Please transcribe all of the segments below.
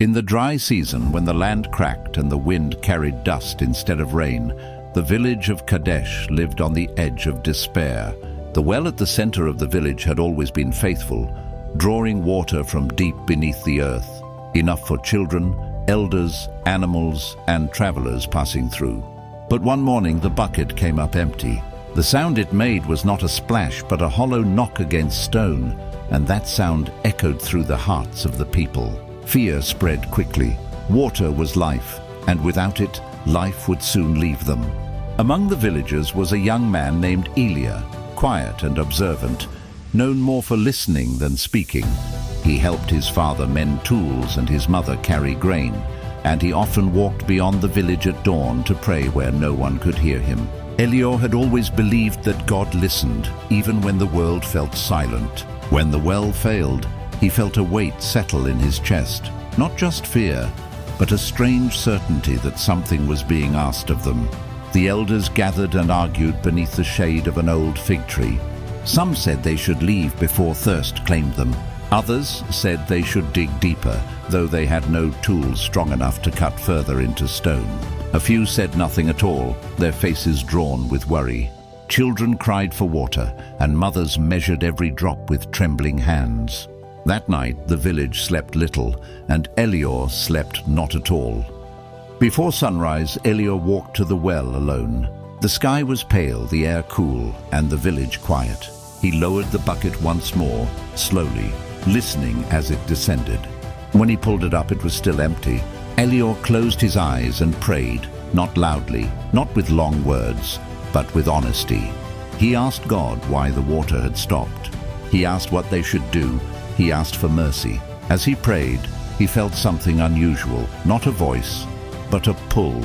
In the dry season, when the land cracked and the wind carried dust instead of rain, the village of Kadesh lived on the edge of despair. The well at the center of the village had always been faithful, drawing water from deep beneath the earth, enough for children, elders, animals, and travelers passing through. But one morning the bucket came up empty. The sound it made was not a splash, but a hollow knock against stone, and that sound echoed through the hearts of the people. Fear spread quickly. Water was life, and without it, life would soon leave them. Among the villagers was a young man named Elior, quiet and observant, known more for listening than speaking. He helped his father mend tools and his mother carry grain, and he often walked beyond the village at dawn to pray where no one could hear him. Elior had always believed that God listened, even when the world felt silent. When the well failed, he felt a weight settle in his chest, not just fear, but a strange certainty that something was being asked of them. The elders gathered and argued beneath the shade of an old fig tree. Some said they should leave before thirst claimed them. Others said they should dig deeper, though they had no tools strong enough to cut further into stone. A few said nothing at all, their faces drawn with worry. Children cried for water, and mothers measured every drop with trembling hands. That night the village slept little, and Elior slept not at all. Before sunrise, Elior walked to the well alone. The sky was pale, the air cool, and the village quiet. He lowered the bucket once more, slowly, listening as it descended. When he pulled it up, it was still empty. Elior closed his eyes and prayed, not loudly, not with long words, but with honesty. He asked God why the water had stopped. He asked what they should do. He asked for mercy. As he prayed, he felt something unusual, not a voice, but a pull,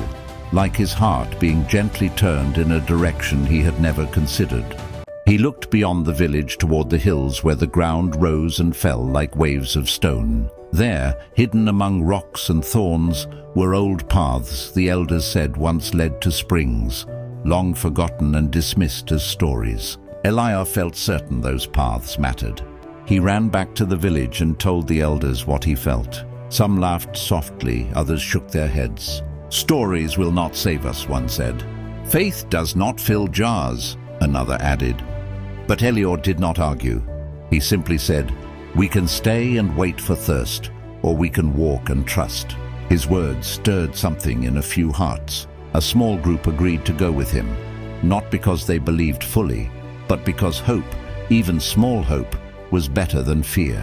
like his heart being gently turned in a direction he had never considered. He looked beyond the village toward the hills where the ground rose and fell like waves of stone. There, hidden among rocks and thorns, were old paths the elders said once led to springs, long forgotten and dismissed as stories. Elior felt certain those paths mattered. He ran back to the village and told the elders what he felt. Some laughed softly, others shook their heads. "Stories will not save us," one said. "Faith does not fill jars," another added. But Elior did not argue. He simply said, "We can stay and wait for thirst, or we can walk and trust." His words stirred something in a few hearts. A small group agreed to go with him, not because they believed fully, but because hope, even small hope, was better than fear.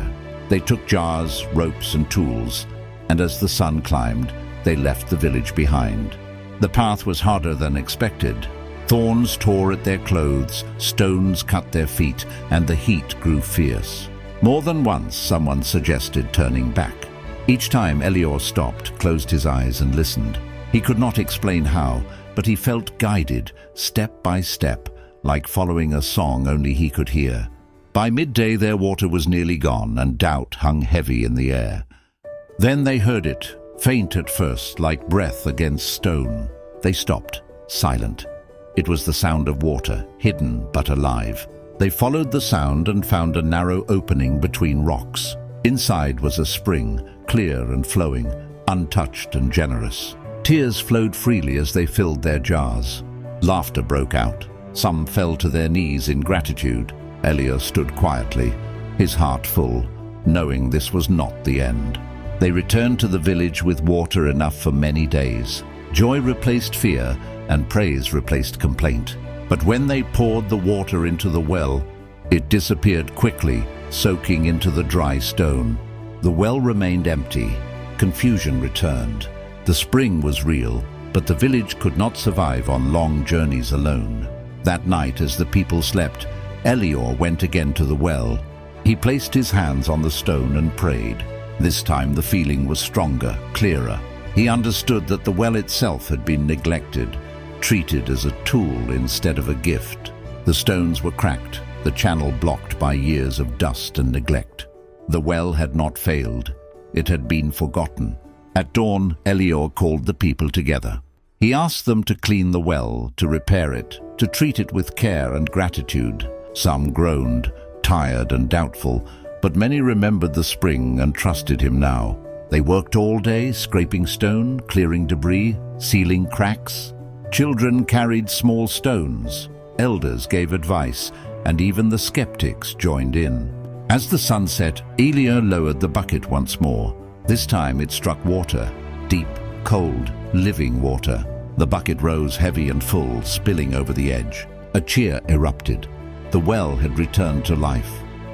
They took jars, ropes, and tools, and as the sun climbed, they left the village behind. The path was harder than expected. Thorns tore at their clothes, stones cut their feet, and the heat grew fierce. More than once, someone suggested turning back. Each time Elior stopped, closed his eyes, and listened. He could not explain how, but he felt guided, step by step, like following a song only he could hear. By midday their water was nearly gone, and doubt hung heavy in the air. Then they heard it, faint at first, like breath against stone. They stopped, silent. It was the sound of water, hidden but alive. They followed the sound and found a narrow opening between rocks. Inside was a spring, clear and flowing, untouched and generous. Tears flowed freely as they filled their jars. Laughter broke out. Some fell to their knees in gratitude. Elior stood quietly, his heart full, knowing this was not the end. They returned to the village with water enough for many days. Joy replaced fear, and praise replaced complaint. But when they poured the water into the well, it disappeared quickly, soaking into the dry stone. The well remained empty. Confusion returned. The spring was real, but the village could not survive on long journeys alone. That night, as the people slept, Elior went again to the well. He placed his hands on the stone and prayed. This time the feeling was stronger, clearer. He understood that the well itself had been neglected, treated as a tool instead of a gift. The stones were cracked, the channel blocked by years of dust and neglect. The well had not failed. It had been forgotten. At dawn, Elior called the people together. He asked them to clean the well, to repair it, to treat it with care and gratitude. Some groaned, tired and doubtful, but many remembered the spring and trusted him now. They worked all day, scraping stone, clearing debris, sealing cracks. Children carried small stones. Elders gave advice, and even the skeptics joined in. As the sun set, Elior lowered the bucket once more. This time it struck water. Deep, cold, living water. The bucket rose heavy and full, spilling over the edge. A cheer erupted. The well had returned to life.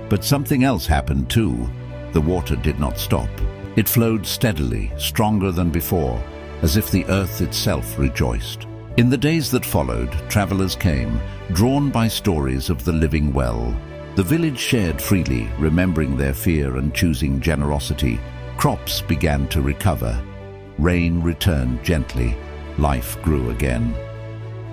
But something else happened too. The water did not stop. It flowed steadily, stronger than before, as if the earth itself rejoiced. In the days that followed, travelers came, drawn by stories of the living well. The village shared freely, remembering their fear and choosing generosity. Crops began to recover. Rain returned gently. Life grew again.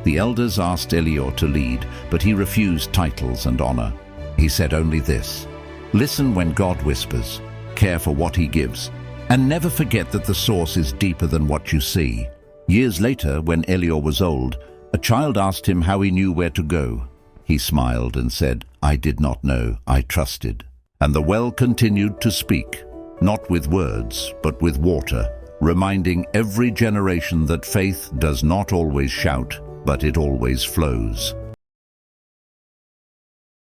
The elders asked Elior to lead, but he refused titles and honor. He said only this: listen when God whispers, care for what he gives, and never forget that the source is deeper than what you see. Years later, when Elior was old, a child asked him how he knew where to go. He smiled and said, I did not know, I trusted. And the well continued to speak, not with words, but with water, reminding every generation that faith does not always shout, but it always flows.